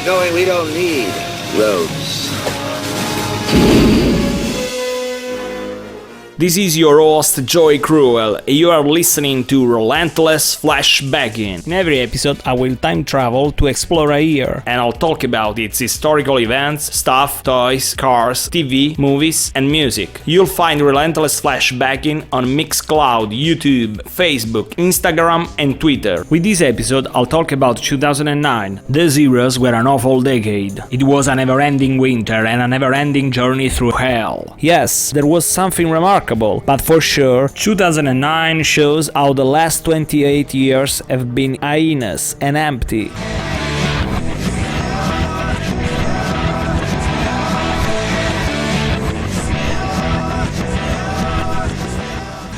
we're going, we don't need roads. This is your host Joey Cruel, and you are listening to Relentless Flashbackin. In every episode, I will time travel to explore a year, And I'll talk about its historical events, stuff, toys, cars, TV, movies, and music. You'll find Relentless Flashbackin on Mixcloud, YouTube, Facebook, Instagram, and Twitter. With this episode, I'll talk about 2009. The zeros were an awful decade. It was a never-ending winter and a never-ending journey through hell. Yes, there was something remarkable, but for sure, 2009 shows how the last 28 years have been heinous and empty.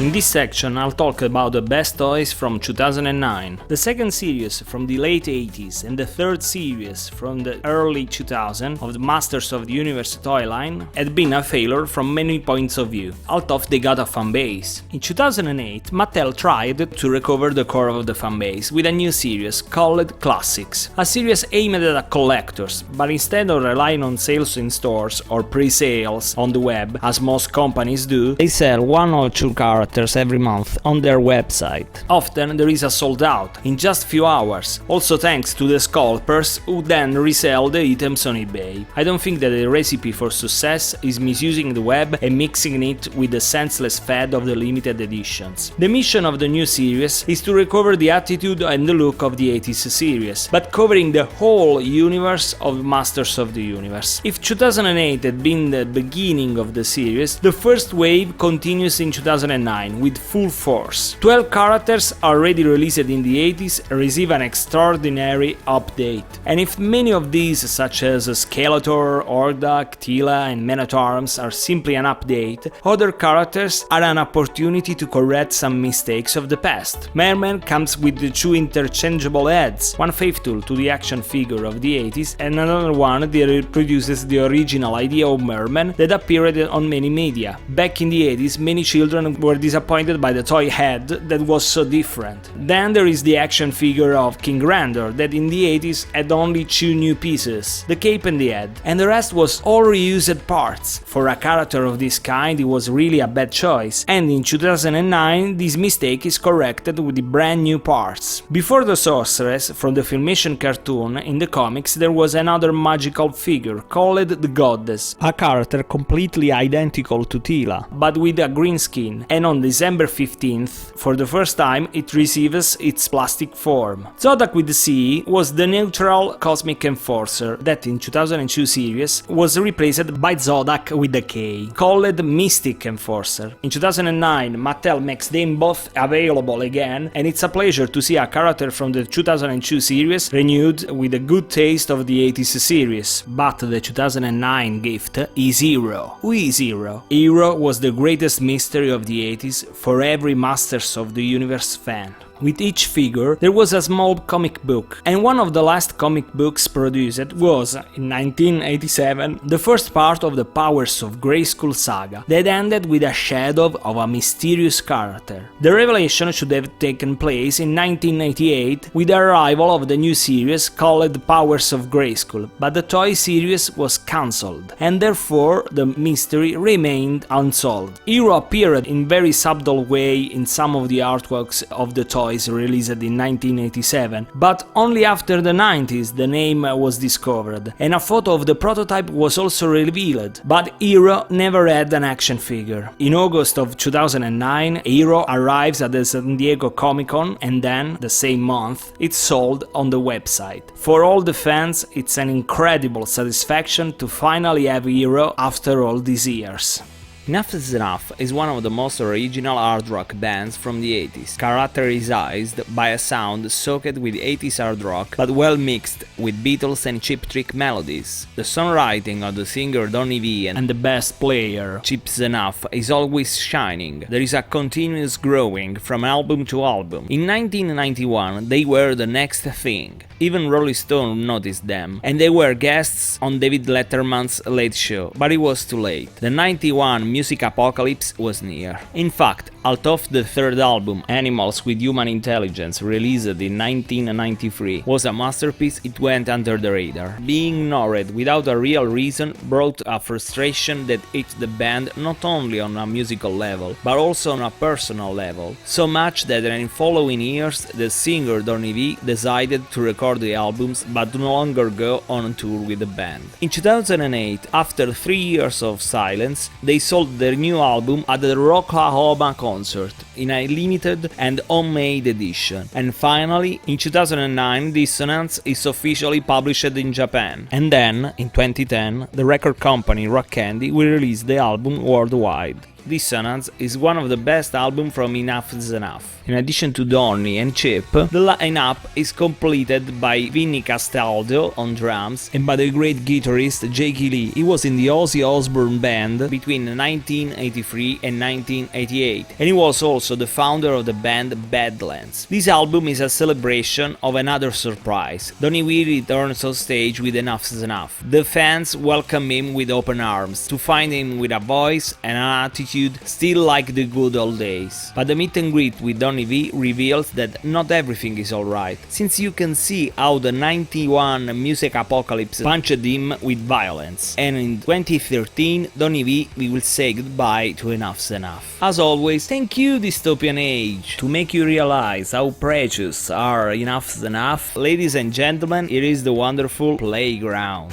In this section, I'll talk about the best toys from 2009, the second series from the late 80s, and the third series from the early 2000s of the Masters of the Universe toy line had been a failure from many points of view, although they got a fanbase. In 2008, Mattel tried to recover the core of the fanbase with a new series called Classics, a series aimed at collectors, but instead of relying on sales in stores or pre-sales on the web, as most companies do, they sell one or two characters every month on their website. Often there is a sold out in just few hours, also thanks to the scalpers who then resell the items on eBay. I don't think that the recipe for success is misusing the web and mixing it with the senseless fad of the limited editions. The mission of the new series is to recover the attitude and the look of the 80s series, but covering the whole universe of Masters of the Universe. If 2008 had been the beginning of the series, the first wave continues in 2009 with full force. 12 characters already released in the 80s receive an extraordinary update. And if many of these, such as Skeletor, Hordak, Tila and Man-at-Arms, are simply an update, other characters are an opportunity to correct some mistakes of the past. Merman comes with the two interchangeable heads, one faithful to the action figure of the 80s and another one that reproduces the original idea of Merman that appeared on many media. Back in the 80s, many children were disappointed by the toy head that was so different. Then there is the action figure of King Grandor that in the 80s had only two new pieces, the cape and the head, and the rest was all reused parts. For a character of this kind it was really a bad choice, and in 2009 this mistake is corrected with the brand new parts. Before the Sorceress, from the Filmation cartoon, in the comics there was another magical figure called the Goddess, a character completely identical to Tila, but with a green skin, and on December 15th, for the first time, it receives its plastic form. Zodak with the C was the neutral Cosmic Enforcer that in 2002 series was replaced by Zodak with the K, called Mystic Enforcer. In 2009, Mattel makes them both available again, and it's a pleasure to see a character from the 2002 series renewed with a good taste of the 80s series. But the 2009 gift is Hero. Who is Hero? Hero was the greatest mystery of the 80s for every Masters of the Universe fan. With each figure, there was a small comic book, and one of the last comic books produced was, in 1987, the first part of the Powers of Grayskull saga, that ended with a shadow of a mysterious character. The revelation should have taken place in 1988 with the arrival of the new series called Powers of Grayskull, but the toy series was cancelled, and therefore the mystery remained unsolved. Hero appeared in very subtle way in some of the artworks of the toys released in 1987, but only after the 90s the name was discovered, and a photo of the prototype was also revealed, but Hero never had an action figure. In August of 2009, Hero arrives at the San Diego Comic-Con, and then, the same month, it's sold on the website. For all the fans, it's an incredible satisfaction to finally have Hero after all these years. Enough is Enough is one of the most original hard rock bands from the 80s, characterized by a sound soaked with 80s hard rock but well mixed with Beatles and Cheap Trick melodies. The songwriting of the singer Donny Vian and the bass player Chip Zenough is always shining. There is a continuous growing from album to album. In 1991 they were the next thing. Even Rolling Stone noticed them, and they were guests on David Letterman's Late Show, but it was too late. The 91 music apocalypse was near. In fact, although the third album, Animals with Human Intelligence, released in 1993, was a masterpiece, it went under the radar. Being ignored without a real reason brought a frustration that hit the band not only on a musical level, but also on a personal level. So much that in following years, the singer Donny V decided to record the albums but no longer go on tour with the band. In 2008, after 3 years of silence, they sold their new album at the Rocklahoma concert in a limited and homemade edition. And finally, in 2009, Dissonance is officially published in Japan. And then, in 2010, the record company Rock Candy will release the album worldwide. Dissonance is one of the best albums from Enough Is Enough. In addition to Donny and Chip, the lineup is completed by Vinny Castaldo on drums and by the great guitarist Jakey Lee. He was in the Ozzy Osbourne band between 1983 and 1988, and he was also the founder of the band Badlands. This album is a celebration of another surprise. Donny V returns on stage with Enough Is Enough. The fans welcome him with open arms, to find him with a voice and an attitude still like the good old days. But the meet and greet with Donny V reveals that not everything is alright, since you can see how the 91 music apocalypse punched him with violence. And in 2013, Donny V will say goodbye to Enough's Enough. As always, thank you Dystopian Age! To make you realize how precious are Enough's Enough, ladies and gentlemen, here is the wonderful Playground.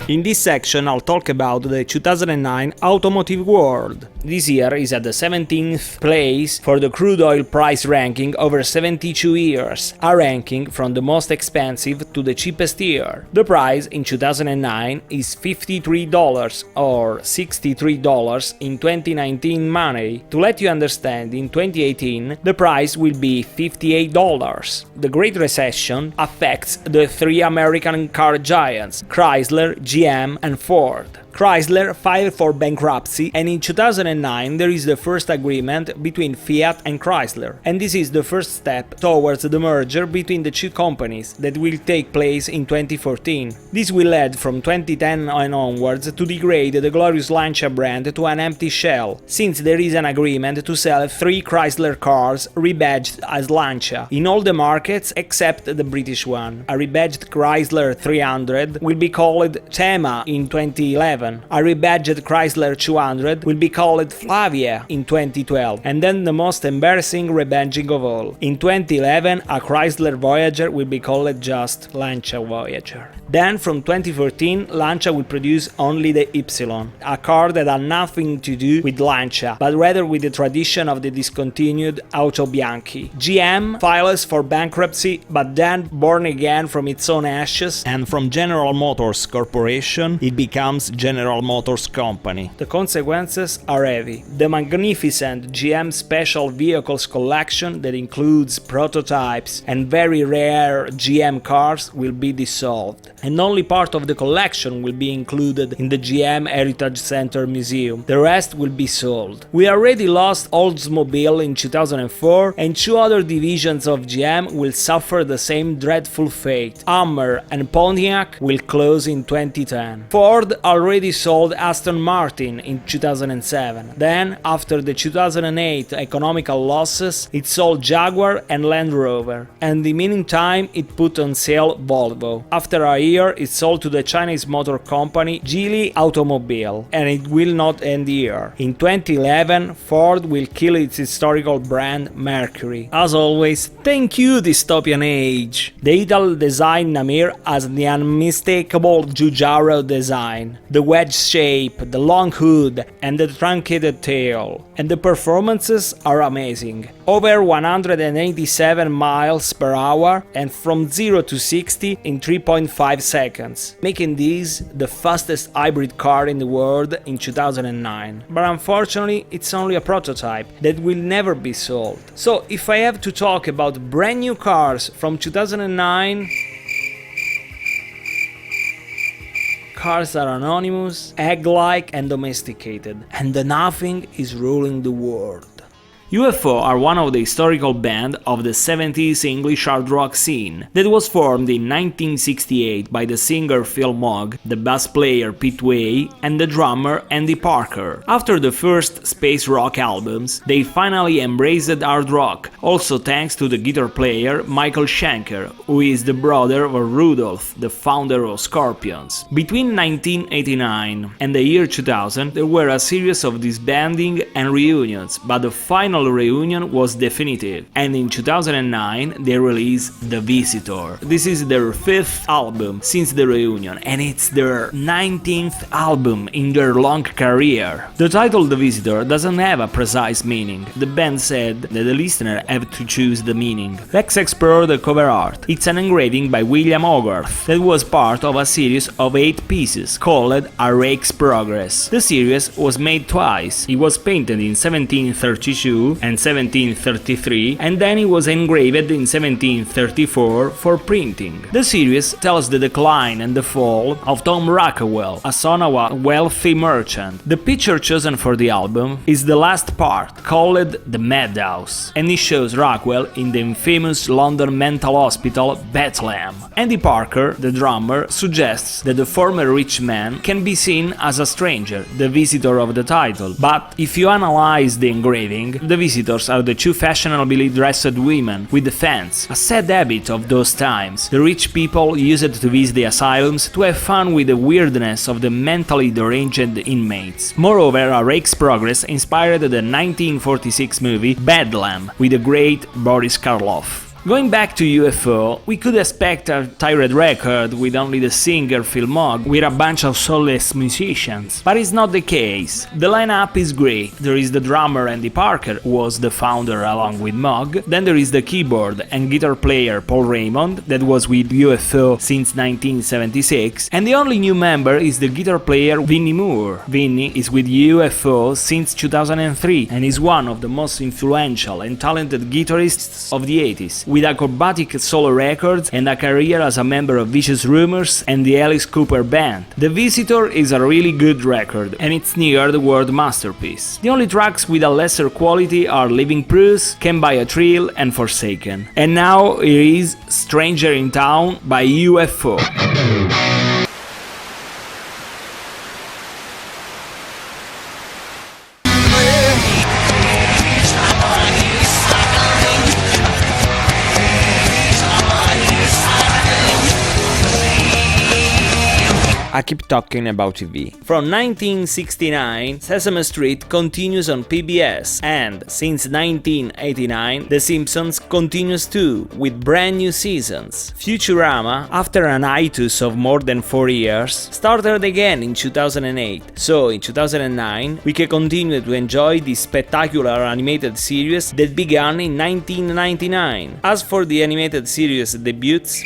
In this section I'll talk about the 2009 automotive world. This year is at the 17th place for the crude oil price ranking over 72 years, a ranking from the most expensive to the cheapest year. The price in 2009 is $53 or $63 in 2019 money. To let you understand, in 2018 the price will be $58. The Great Recession affects the three American car giants, Chrysler, GM and Ford. Chrysler filed for bankruptcy, and in 2009 there is the first agreement between Fiat and Chrysler, and this is the first step towards the merger between the two companies that will take place in 2014. This will lead from 2010 and onwards to degrade the glorious Lancia brand to an empty shell, since there is an agreement to sell 3 Chrysler cars rebadged as Lancia in all the markets except the British one. A rebadged Chrysler 300 will be called Thema in 2011. A rebadged Chrysler 200 will be called Flavia in 2012, and then the most embarrassing rebadging of all. In 2011, a Chrysler Voyager will be called just Lancia Voyager. Then, from 2014, Lancia will produce only the Y, a car that had nothing to do with Lancia, but rather with the tradition of the discontinued Auto Bianchi. GM files for bankruptcy, but then, born again from its own ashes, and from General Motors Corporation, it becomes General Motors Company. The consequences are heavy. The magnificent GM Special Vehicles collection that includes prototypes and very rare GM cars will be dissolved, and only part of the collection will be included in the GM Heritage Center Museum. The rest will be sold. We already lost Oldsmobile in 2004, and 2 other divisions of GM will suffer the same dreadful fate. Hummer and Pontiac will close in 2010. Ford already sold Aston Martin in 2007. Then, after the 2008 economical losses, it sold Jaguar and Land Rover, and in the meantime it put on sale Volvo. After a year, it sold to the Chinese motor company Geely Automobile, and it will not end here. In 2011, Ford will kill its historical brand Mercury. As always, thank you Dystopian Age! The Ital design Namir has the unmistakable Giugiaro design, the wedge shape, the long hood and the truncated tail, and the performances are amazing. Over 187 miles per hour and from 0 to 60 in 3.5 seconds, making this the fastest hybrid car in the world in 2009. But unfortunately, it's only a prototype that will never be sold. So if I have to talk about brand new cars from 2009, cars are anonymous, egg-like and domesticated, and the nothing is ruling the world. UFO are one of the historical band of the 70s English hard rock scene that was formed in 1968 by the singer Phil Mogg, the bass player Pete Way, and the drummer Andy Parker. After the first space rock albums, they finally embraced hard rock, also thanks to the guitar player Michael Schenker, who is the brother of Rudolph, the founder of Scorpions. Between 1989 and the year 2000, there were a series of disbanding and reunions, but the final reunion was definitive, and in 2009 they released The Visitor. This is their 5th album since the reunion, and it's their 19th album in their long career. The title The Visitor doesn't have a precise meaning. The band said that the listener have to choose the meaning. Let's explore the cover art. It's an engraving by William Hogarth that was part of a series of 8 pieces called A Rake's Progress. The series was made twice. It was painted in 1732 and 1733, and then it was engraved in 1734 for printing. The series tells the decline and the fall of Tom Rockwell, a son of a wealthy merchant. The picture chosen for the album is the last part, called The Madhouse, and it shows Rockwell in the infamous London mental hospital Bethlehem. Andy Parker, the drummer, suggests that the former rich man can be seen as a stranger, the visitor of the title, but if you analyze the engraving, the visitors are the 2 fashionably dressed women with the fans, a sad habit of those times. The rich people used to visit the asylums to have fun with the weirdness of the mentally deranged inmates. Moreover, A Rake's Progress inspired the 1946 movie Bedlam with the great Boris Karloff. Going back to UFO, we could expect a tired record with only the singer Phil Mogg with a bunch of soulless musicians, but it's not the case. The lineup is great. There is the drummer Andy Parker, who was the founder along with Mogg, then there is the keyboard and guitar player Paul Raymond, that was with UFO since 1976, and the only new member is the guitar player Vinnie Moore. Vinnie is with UFO since 2003 and is one of the most influential and talented guitarists of the 80s. With acrobatic solo records and a career as a member of Vicious Rumors and the Alice Cooper Band. The Visitor is a really good record, and it's near the word masterpiece. The only tracks with a lesser quality are Living Proofs, Can Buy a Thrill and Forsaken. And now here is Stranger in Town by UFO. I keep talking about TV. From 1969, Sesame Street continues on PBS, and since 1989, The Simpsons continues too, with brand new seasons. Futurama, after an hiatus of more than 4 years, started again in 2008, so in 2009 we can continue to enjoy this spectacular animated series that began in 1999. As for the animated series debuts,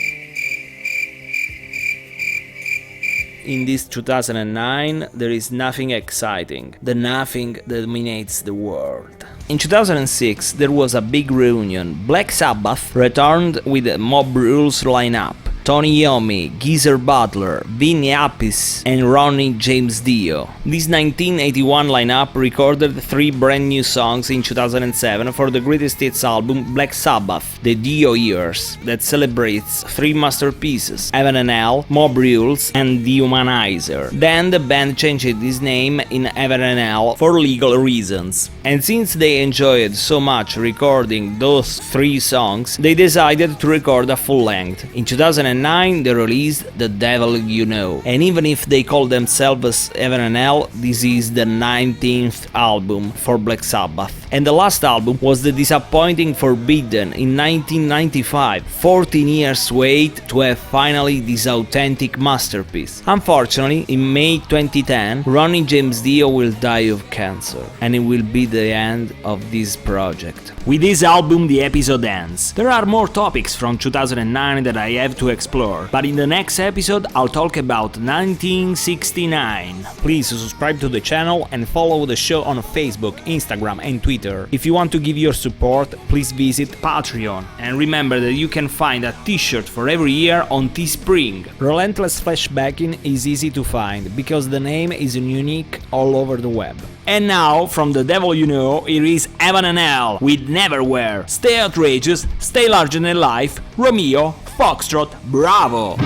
in this 2009, there is nothing exciting. The nothing dominates the world. In 2006, there was a big reunion. Black Sabbath returned with a Mob Rules lineup. Tony Iommi, Geezer Butler, Vinny Appice, and Ronnie James Dio. This 1981 lineup recorded 3 brand new songs in 2007 for the greatest hits album Black Sabbath, The Dio Years, that celebrates 3 masterpieces, Heaven and Hell, Mob Rules, and The Humanizer. Then the band changed its name in Heaven and Hell for legal reasons. And since they enjoyed so much recording those 3 songs, they decided to record a full length. In 2009, they released The Devil You Know, and even if they call themselves Heaven and Hell, this is the 19th album for Black Sabbath. And the last album was the disappointing Forbidden in 1995, 14 years wait to have finally this authentic masterpiece. Unfortunately, in May 2010, Ronnie James Dio will die of cancer, and it will be the end of this project. With this album the episode ends. There are more topics from 2009 that I have to explore, but in the next episode I'll talk about 1969. Please subscribe to the channel and follow the show on Facebook, Instagram and Twitter later. If you want to give your support, please visit Patreon. And remember that you can find a t-shirt for every year on Teespring. Relentless Flashbackin is easy to find, because the name is unique all over the web. And now, from the devil you know, here is Heaven and Hell with Neverwhere. Stay outrageous, stay larger than life, Romeo, Foxtrot, Bravo!